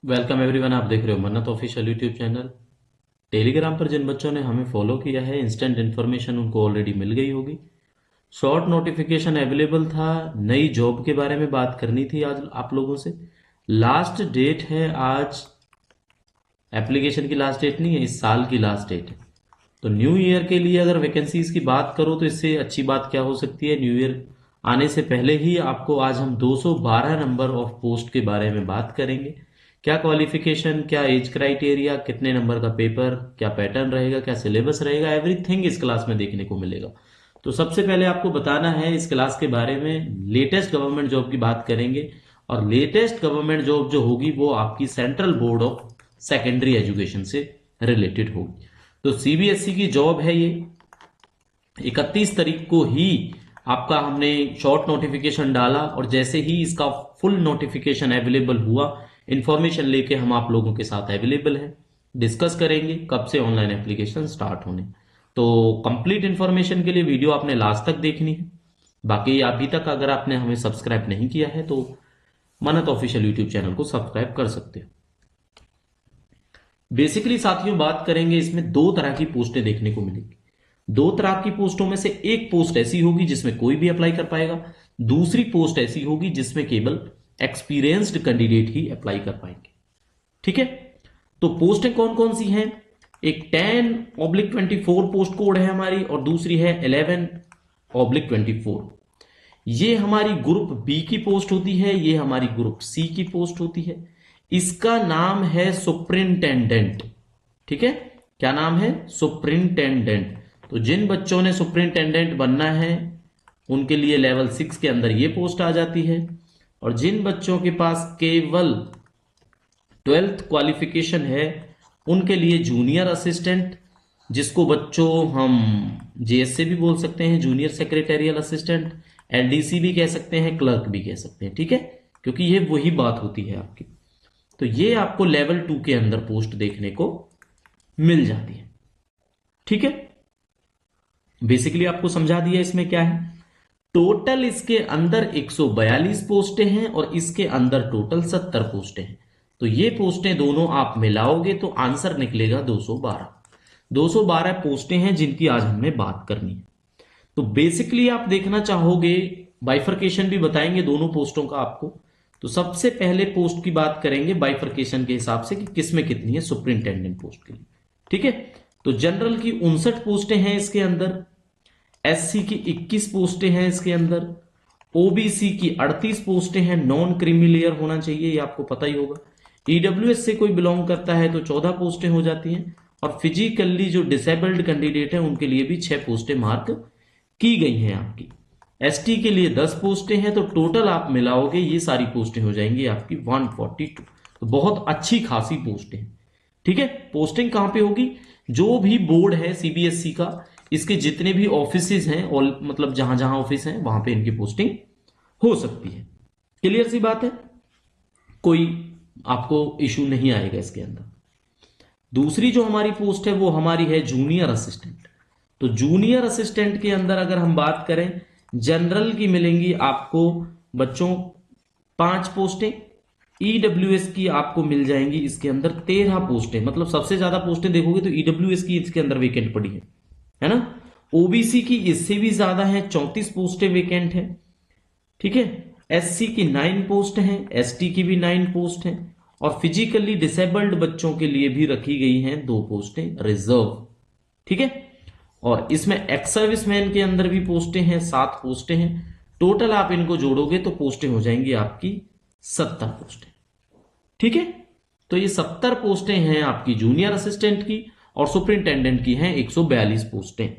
Welcome everyone. आप देख रहे हो मन्नत ऑफिशियल यूट्यूब चैनल। टेलीग्राम पर जिन बच्चों ने हमें फॉलो किया है, इंस्टेंट इन्फॉर्मेशन उनको ऑलरेडी मिल गई होगी। शॉर्ट नोटिफिकेशन अवेलेबल था। नई जॉब के बारे में बात करनी थी आज आप लोगों से। लास्ट डेट है आज। एप्लीकेशन की लास्ट डेट नहीं है, इस साल की लास्ट डेट है। तो न्यू ईयर के लिए अगर वैकेंसीज की बात करो तो इससे अच्छी बात क्या हो सकती है। न्यू ईयर आने से पहले ही आपको आज हम 212 नंबर ऑफ पोस्ट के बारे में बात करेंगे। क्या क्वालिफिकेशन, क्या एज क्राइटेरिया, कितने नंबर का पेपर, क्या पैटर्न रहेगा, क्या सिलेबस रहेगा, एवरीथिंग इस क्लास में देखने को मिलेगा। तो सबसे पहले आपको बताना है इस क्लास के बारे में, लेटेस्ट गवर्नमेंट जॉब की बात करेंगे। और लेटेस्ट गवर्नमेंट जॉब जो होगी वो आपकी central board of secondary education से रिलेटेड होगी। तो सीबीएसई की जॉब है ये। 31 तारीख को ही आपका हमने शॉर्ट नोटिफिकेशन डाला और जैसे ही इसका फुल नोटिफिकेशन अवेलेबल हुआ, इंफॉर्मेशन लेके हम आप लोगों के साथ अवेलेबल है। डिस्कस करेंगे कब से ऑनलाइन एप्लीकेशन स्टार्ट होने। तो कंप्लीट इंफॉर्मेशन के लिए वीडियो आपने लास्ट तक देखनी है। बाकी अभी तक अगर आपने हमें सब्सक्राइब नहीं किया है तो मन्नत ऑफिशियल यूट्यूब चैनल को सब्सक्राइब कर सकते हो। बेसिकली साथियों बात करेंगे, इसमें दो तरह की पोस्टें देखने को मिलेंगी। दो तरह की पोस्टों में से एक पोस्ट ऐसी होगी जिसमें कोई भी अप्लाई कर पाएगा। दूसरी पोस्ट ऐसी होगी जिसमें केवल एक्सपीरियंस्ड कैंडिडेट ही अप्लाई कर पाएंगे। ठीक है। तो पोस्टें कौन कौन सी हैं? एक 10/24 पोस्ट कोड है हमारी और दूसरी है 11/24। ये हमारी ग्रुप बी की पोस्ट होती है, ये हमारी ग्रुप सी की पोस्ट होती है। इसका नाम है सुप्रिंटेंडेंट। ठीक है। क्या नाम है? सुप्रिंटेंडेंट। तो जिन बच्चों ने सुप्रिंटेंडेंट बनना है उनके लिए लेवल 6 के अंदर ये पोस्ट आ जाती है। और जिन बच्चों के पास केवल 12th क्वालिफिकेशन है उनके लिए जूनियर असिस्टेंट, जिसको बच्चों हम जेएससी भी बोल सकते हैं, जूनियर सेक्रेटेरियल असिस्टेंट, एलडीसी भी कह सकते हैं, क्लर्क भी कह सकते हैं। ठीक है, क्योंकि ये वही बात होती है आपकी। तो ये आपको लेवल 2 के अंदर पोस्ट देखने को मिल जाती है। ठीक है। बेसिकली आपको समझा दिया इसमें क्या है। टोटल इसके अंदर 142 पोस्टें हैं और इसके अंदर टोटल 70 पोस्टें हैं। तो ये पोस्टें दोनों आप मिलाओगे तो आंसर निकलेगा 212। 212 पोस्टें हैं जिनकी आज हमें बात करनी है। तो बेसिकली आप देखना चाहोगे, बाइफर्केशन भी बताएंगे दोनों पोस्टों का आपको। तो सबसे पहले पोस्ट की बात करेंगे बाइफर्केशन के हिसाब से कि किसमें कितनी है सुपरिंटेंडेंट पोस्ट के लिए। ठीक है। तो जनरल की 59 पोस्टें हैं इसके अंदर, एससी की 21 पोस्टें हैं इसके अंदर, ओबीसी की 38 पोस्टें हैं। नॉन क्रीमी लेयर होना चाहिए, ये आपको पता ही होगा। ईडब्ल्यूएस से कोई बिलोंग करता है तो 14 पोस्टें हो जाती हैं। और फिजिकली जो डिसेबल्ड कैंडिडेट है उनके लिए भी 6 पोस्टें मार्क की गई हैं आपकी। एसटी के लिए 10 पोस्टें हैं। तो टोटल आप मिलाओगे ये सारी पोस्टें हो जाएंगी आपकी 142। तो बहुत अच्छी खासी पोस्टें हैं। ठीक है। पोस्टिंग कहां पे होगी? जो भी बोर्ड है सीबीएसई का, इसके जितने भी ऑफिसेज हैं और मतलब जहां जहां ऑफिस हैं वहां पे इनकी पोस्टिंग हो सकती है। क्लियर सी बात है, कोई आपको इशू नहीं आएगा इसके अंदर। दूसरी जो हमारी पोस्ट है वो हमारी है जूनियर असिस्टेंट। तो जूनियर असिस्टेंट के अंदर अगर हम बात करें, जनरल की मिलेंगी आपको बच्चों 5 पोस्टें। ईडब्ल्यूएस की आपको मिल जाएंगी इसके अंदर 13 पोस्टें। मतलब सबसे ज्यादा पोस्टें देखोगे तो ईडब्ल्यूएस की इसके अंदर वेकेंट पड़ी है ना। ओबीसी की इससे भी ज्यादा है, 34 पोस्टें वेकेंट है। ठीक है। एससी की 9 पोस्ट हैं, एसटी की भी 9 पोस्ट हैं। और फिजिकली डिसेबल्ड बच्चों के लिए भी रखी गई हैं 2 पोस्टें रिजर्व। ठीक है। और इसमें एक्स सर्विसमैन के अंदर भी पोस्टें हैं, 7 पोस्टें हैं। टोटल आप इनको जोड़ोगे तो पोस्टें हो जाएंगी आपकी 70 पोस्टें। ठीक है। तो ये 70 पोस्टें हैं आपकी जूनियर असिस्टेंट की और सुपरिंटेंडेंट की हैं 142 पोस्टें।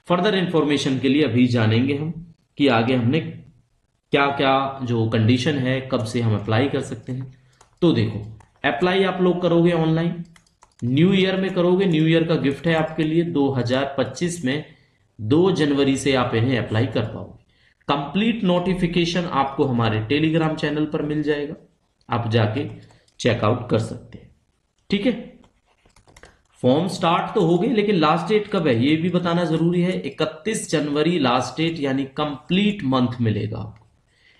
फर्दर इंफॉर्मेशन के लिए अभी जानेंगे हम कि आगे हमने क्या क्या जो कंडीशन है, कब से हम अप्लाई कर सकते हैं। तो देखो, अप्लाई आप लोग करोगे ऑनलाइन, न्यू ईयर में करोगे। न्यू ईयर का गिफ्ट है आपके लिए 2025 में 2 जनवरी से आप इन्हें अप्लाई कर पाओगे। कंप्लीट नोटिफिकेशन आपको हमारे टेलीग्राम चैनल पर मिल जाएगा, आप जाके चेकआउट कर सकते हैं। ठीक है। फॉर्म स्टार्ट तो हो गए, लेकिन लास्ट डेट कब है ये भी बताना जरूरी है। 31 जनवरी लास्ट डेट, यानी कंप्लीट मंथ मिलेगा आपको।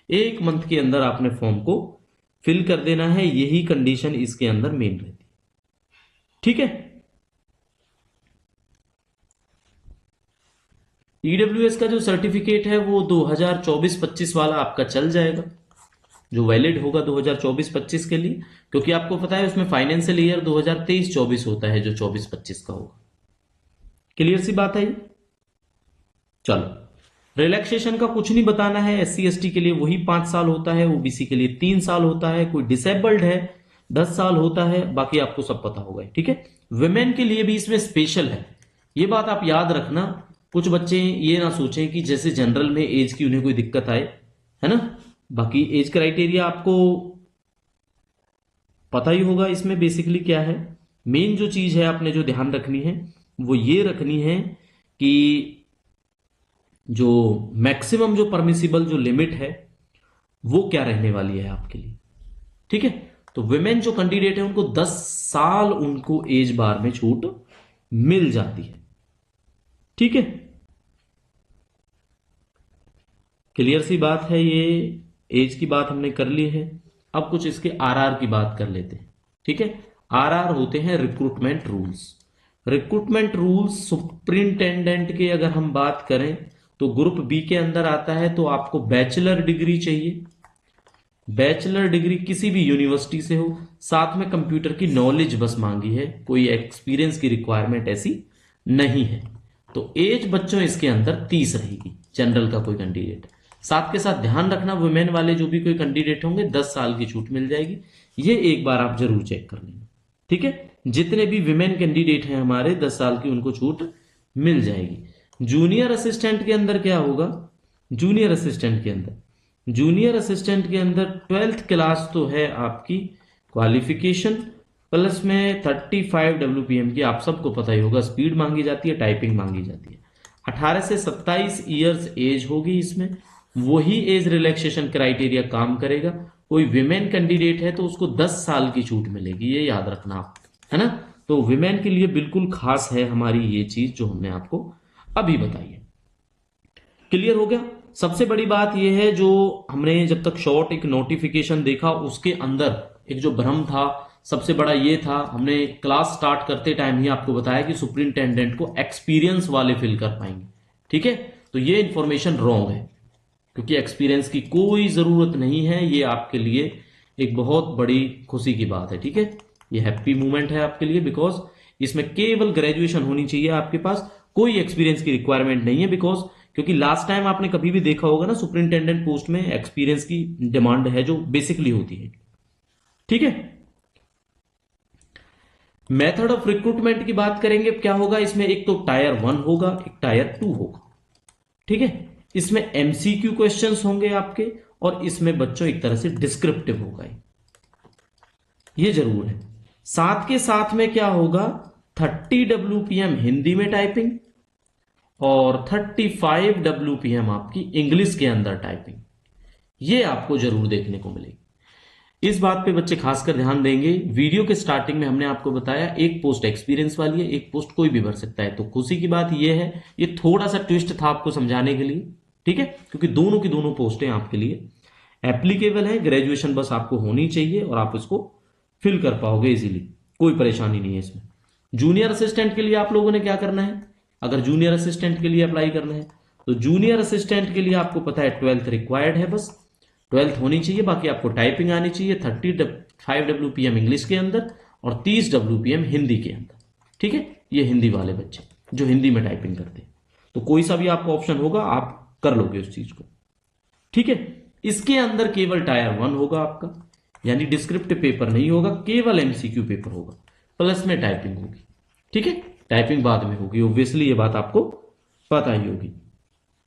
1 मंथ के अंदर आपने फॉर्म को फिल कर देना है, यही कंडीशन इसके अंदर मेन रहती है। ठीक है, ईडब्ल्यूएस का जो सर्टिफिकेट है वो 2024-25 वाला आपका चल जाएगा, जो वैलिड होगा 2024-25 के लिए, क्योंकि आपको पता है उसमें फाइनेंशियल ईयर 2023-24 होता है, जो 24-25 का होगा। क्लियर सी बात है ये। चलो, रिलैक्सेशन का कुछ नहीं बताना है। SC/ST के लिए वही 5 साल होता है, OBC के लिए 3 साल होता है, कोई डिसेबल्ड है 10 साल होता है, बाकी आपको सब पता होगा। ठीक है, वुमेन के लिए भी इसमें स्पेशल है, ये बात आप याद रखना। कुछ बच्चे ये ना सोचें कि जैसे जनरल में एज की उन्हें कोई दिक्कत आए, है ना। बाकी एज क्राइटेरिया आपको पता ही होगा इसमें बेसिकली क्या है। मेन जो चीज है आपने जो ध्यान रखनी है वो ये रखनी है कि जो मैक्सिमम जो परमिसिबल जो लिमिट है वो क्या रहने वाली है आपके लिए। ठीक है, तो वुमेन जो कैंडिडेट है उनको 10 साल उनको एज बार में छूट मिल जाती है। ठीक है, क्लियर सी बात है। ये एज की बात हमने कर ली है। अब कुछ इसके आरआर की बात कर लेते हैं। ठीक है, आरआर होते हैं recruitment rules. Recruitment rules superintendent के अगर हम बात करें तो ग्रुप बी के अंदर आता है, तो आपको बैचलर डिग्री चाहिए, बैचलर डिग्री किसी भी यूनिवर्सिटी से हो, साथ में कंप्यूटर की नॉलेज बस मांगी है, कोई एक्सपीरियंस की रिक्वायरमेंट ऐसी नहीं है। तो एज बच्चों इसके अंदर 30 रहेगी, जनरल का कोई कैंडिडेट। साथ के साथ ध्यान रखना वुमेन वाले जो भी कोई कैंडिडेट होंगे 10 साल की छूट मिल जाएगी, ये एक बार आप जरूर चेक कर लेना। ठीक है, जितने भी विमेन कैंडिडेट हैं हमारे 10 साल की उनको छूट मिल जाएगी। जूनियर असिस्टेंट के अंदर क्या होगा, जूनियर असिस्टेंट के अंदर 12th क्लास तो है आपकी क्वालिफिकेशन, प्लस में 35 WPM की, आप सबको पता ही होगा, स्पीड मांगी जाती है, टाइपिंग मांगी जाती है। 18 से 27 ईयर्स एज होगी इसमें, वही एज रिलैक्सेशन क्राइटेरिया काम करेगा। कोई विमेन कैंडिडेट है तो उसको 10 साल की छूट मिलेगी, ये याद रखना आप, है ना। तो विमेन के लिए बिल्कुल खास है हमारी ये चीज जो हमने आपको अभी बताई है। क्लियर हो गया। सबसे बड़ी बात यह है, जो हमने जब तक शॉर्ट एक नोटिफिकेशन देखा उसके अंदर एक जो भ्रम था सबसे बड़ा ये था, हमने क्लास स्टार्ट करते टाइम ही आपको बताया कि सुपरिंटेंडेंट को एक्सपीरियंस वाले फिल कर पाएंगे। ठीक है, तो ये इंफॉर्मेशन रॉन्ग है, क्योंकि एक्सपीरियंस की कोई जरूरत नहीं है। ये आपके लिए एक बहुत बड़ी खुशी की बात है। ठीक है, ये हैप्पी मोमेंट है आपके लिए, बिकॉज इसमें केवल ग्रेजुएशन होनी चाहिए आपके पास, कोई एक्सपीरियंस की रिक्वायरमेंट नहीं है। बिकॉज क्योंकि लास्ट टाइम आपने कभी भी देखा होगा ना, सुपरिंटेंडेंट पोस्ट में एक्सपीरियंस की डिमांड है जो बेसिकली होती है। ठीक है, मेथड ऑफ रिक्रूटमेंट की बात करेंगे, क्या होगा इसमें, एक तो टायर 1 होगा, एक टायर 2 होगा। ठीक है, इसमें MCQ क्वेश्चंस होंगे आपके, और इसमें बच्चों एक तरह से डिस्क्रिप्टिव होगा, ये जरूर है। साथ के साथ में क्या होगा, 30 WPM हिंदी में टाइपिंग और 35 WPM आपकी इंग्लिश के अंदर टाइपिंग, ये आपको जरूर देखने को मिलेगी। इस बात पे बच्चे खासकर ध्यान देंगे। वीडियो के स्टार्टिंग में हमने आपको बताया एक पोस्ट एक्सपीरियंस वाली है, एक पोस्ट कोई भी भर सकता है। तो खुशी की बात यह है, ये थोड़ा सा ट्विस्ट था आपको समझाने के लिए। ठीक है, क्योंकि दोनों की दोनों पोस्टें आपके लिए एप्लीकेबल है, ग्रेजुएशन बस आपको होनी चाहिए और आप इसको फिल कर पाओगे इजीली, कोई परेशानी नहीं है इसमें। जूनियर असिस्टेंट के लिए आप लोगों ने क्या करना है, अगर जूनियर असिस्टेंट के लिए अप्लाई करना है तो जूनियर असिस्टेंट के लिए आपको पता है 12th रिक्वायर्ड है, बस 12th होनी चाहिए। बाकी आपको टाइपिंग आनी चाहिए 35 WPM इंग्लिश के अंदर और 30 WPM हिंदी के अंदर। ठीक है, ये हिंदी वाले बच्चे जो हिंदी में टाइपिंग करते हैं, तो कोई सा भी आपका ऑप्शन होगा आप कर लोगे उस चीज को। ठीक है, इसके अंदर केवल टायर 1 होगा आपका, यानी डिस्क्रिप्टिव पेपर नहीं होगा, केवल MCQ पेपर होगा, प्लस में टाइपिंग होगी। ठीक है, टाइपिंग बाद में होगी, ऑब्वियसली ये बात आपको पता ही होगी।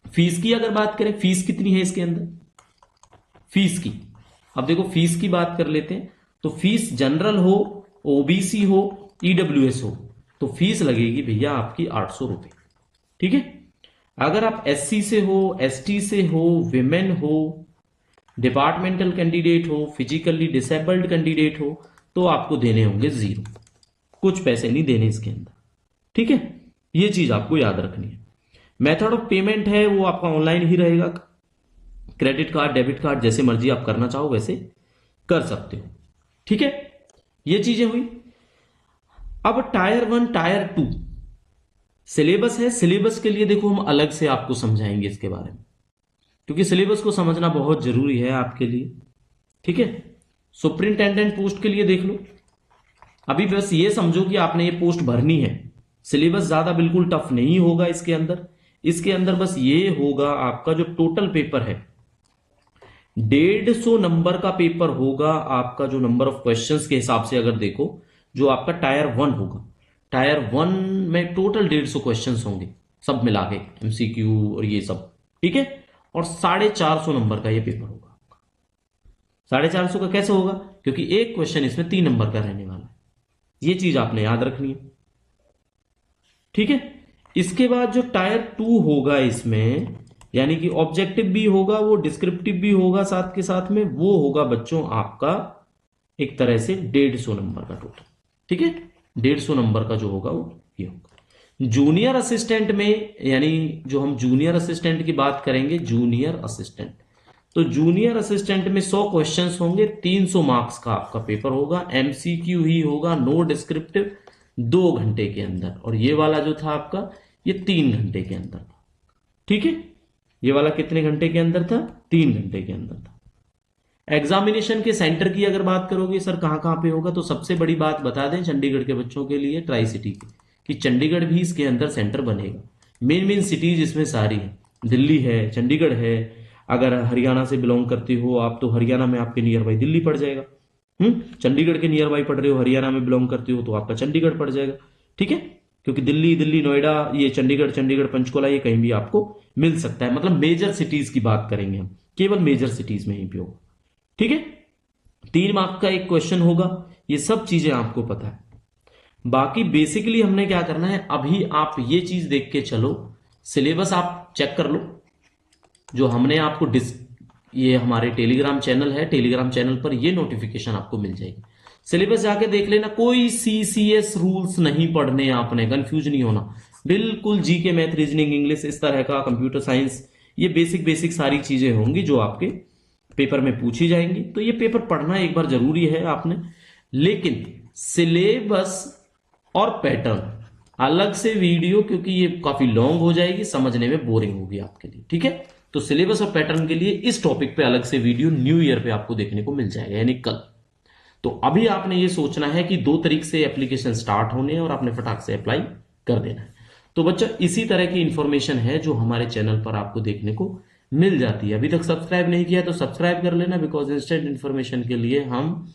फीस की अगर बात करें, फीस कितनी है इसके अंदर, फीस की, अब देखो फीस की बात कर लेते हैं। तो फीस जनरल हो, OBC हो, EWS हो, तो फीस लगेगी भैया आपकी 800 रुपए। ठीक है, अगर आप SC से हो, ST से हो, विमेन हो, डिपार्टमेंटल कैंडिडेट हो, फिजिकली डिसेबल्ड कैंडिडेट हो, तो आपको देने होंगे 0, कुछ पैसे नहीं देने इसके अंदर। ठीक है, ये चीज आपको याद रखनी है। मेथड ऑफ पेमेंट है वो आपका ऑनलाइन ही रहेगा, क्रेडिट कार्ड, डेबिट कार्ड, जैसे मर्जी आप करना चाहो वैसे कर सकते हो। ठीक है, ये चीजें हुई। अब टायर 1 टायर 2 सिलेबस है। सिलेबस के लिए देखो हम अलग से आपको समझाएंगे इसके बारे में, क्योंकि सिलेबस को समझना बहुत जरूरी है आपके लिए। ठीक है, सुपरिंटेंडेंट पोस्ट के लिए देख लो, अभी बस ये समझो कि आपने ये पोस्ट भरनी है। सिलेबस ज्यादा बिल्कुल टफ नहीं होगा इसके अंदर। इसके अंदर बस ये होगा, आपका जो टोटल पेपर है 150 नंबर का पेपर होगा आपका, जो नंबर ऑफ क्वेश्चंस के हिसाब से अगर देखो, जो आपका टायर 1 होगा, टायर 1 में टोटल 150 क्वेश्चंस होंगे सब मिला के, एमसीक्यू और ये सब। ठीक है, और 450 नंबर का ये पेपर होगा। 450 का कैसे होगा, क्योंकि एक क्वेश्चन इसमें 3 नंबर का रहने वाला है। ये चीज आपने याद रखनी है। ठीक है, इसके बाद जो टायर 2 होगा इसमें, यानी कि ऑब्जेक्टिव भी होगा, वो डिस्क्रिप्टिव भी होगा साथ के साथ में, वो होगा बच्चों आपका एक तरह से 150 नंबर का टोटल। ठीक है, 150 नंबर का जो होगा वो ये होगा। जूनियर असिस्टेंट में, यानी जो हम जूनियर असिस्टेंट की बात करेंगे, जूनियर असिस्टेंट, तो जूनियर असिस्टेंट में 100 क्वेश्चंस होंगे, 300 मार्क्स का आपका पेपर होगा, एमसीक्यू ही होगा, नो डिस्क्रिप्टिव, 2 घंटे के अंदर। और ये वाला जो था आपका, ये 3 घंटे के अंदर था। ठीक है, ये वाला कितने घंटे के अंदर था, 3 घंटे के अंदर था। एग्जामिनेशन के सेंटर की अगर बात करोगे सर कहां कहां पे होगा, तो सबसे बड़ी बात बता दें चंडीगढ़ के बच्चों के लिए, ट्राई सिटी की, कि चंडीगढ़ भी इसके अंदर सेंटर बनेगा। मेन मेन सिटीज इसमें सारी है, दिल्ली है, चंडीगढ़ है। अगर हरियाणा से बिलोंग करते हो आप, तो हरियाणा में आपके नियर बाई दिल्ली पड़ जाएगा। चंडीगढ़ के नियर बाई पढ़ रहे हो, हरियाणा में बिलोंग करते हो, तो आपका चंडीगढ़ पड़ जाएगा। ठीक है, क्योंकि दिल्ली दिल्ली नोएडा, ये चंडीगढ़ चंडीगढ़ पंचकुला, ये कहीं भी आपको मिल सकता है। मतलब मेजर सिटीज की बात करेंगे हम, केवल मेजर सिटीज में ही पे होगा। ठीक है, 3 मार्क का एक क्वेश्चन होगा, ये सब चीजें आपको पता है। बाकी बेसिकली हमने क्या करना है, अभी आप ये चीज देख के चलो, सिलेबस आप चेक कर लो, जो हमने आपको ये हमारे टेलीग्राम चैनल है, टेलीग्राम चैनल पर ये नोटिफिकेशन आपको मिल जाएगी। सिलेबस जाके देख लेना, कोई सीसीएस रूल्स नहीं पढ़ने आपने, कंफ्यूज नहीं होना, बिल्कुल जीके, मैथ, रीजनिंग, इंग्लिश, इस तरह का, कंप्यूटर साइंस, ये बेसिक बेसिक सारी चीजें होंगी जो आपके पेपर में पूछी जाएंगी। तो ये पेपर पढ़ना एक बार जरूरी है आपने, लेकिन सिलेबस और पैटर्न अलग से वीडियो, क्योंकि ये काफी लॉन्ग हो जाएगी, समझने में बोरिंग होगी आपके लिए। ठीक है, तो सिलेबस और पैटर्न के लिए इस टॉपिक पे अलग से वीडियो न्यू ईयर पे आपको देखने को मिल जाएगा, यानी कल। तो अभी आपने ये सोचना है कि 2 तारीख से एप्लीकेशन स्टार्ट होने हैं और आपने फटाक से अप्लाई कर देना है। तो बच्चा इसी तरह की इंफॉर्मेशन है जो हमारे चैनल पर आपको देखने को मिल जाती है। अभी तक सब्सक्राइब नहीं किया तो सब्सक्राइब कर लेना, बिकॉज इंस्टेंट इन्फॉर्मेशन के लिए हम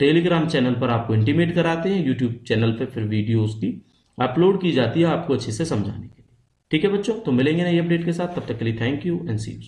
टेलीग्राम चैनल पर आपको इंटीमेट कराते हैं, यूट्यूब चैनल पर फिर वीडियो उसकी अपलोड की जाती है आपको अच्छे से समझाने के लिए। ठीक है बच्चों, तो मिलेंगे नई अपडेट के साथ, तब तक के लिए thank you and see you.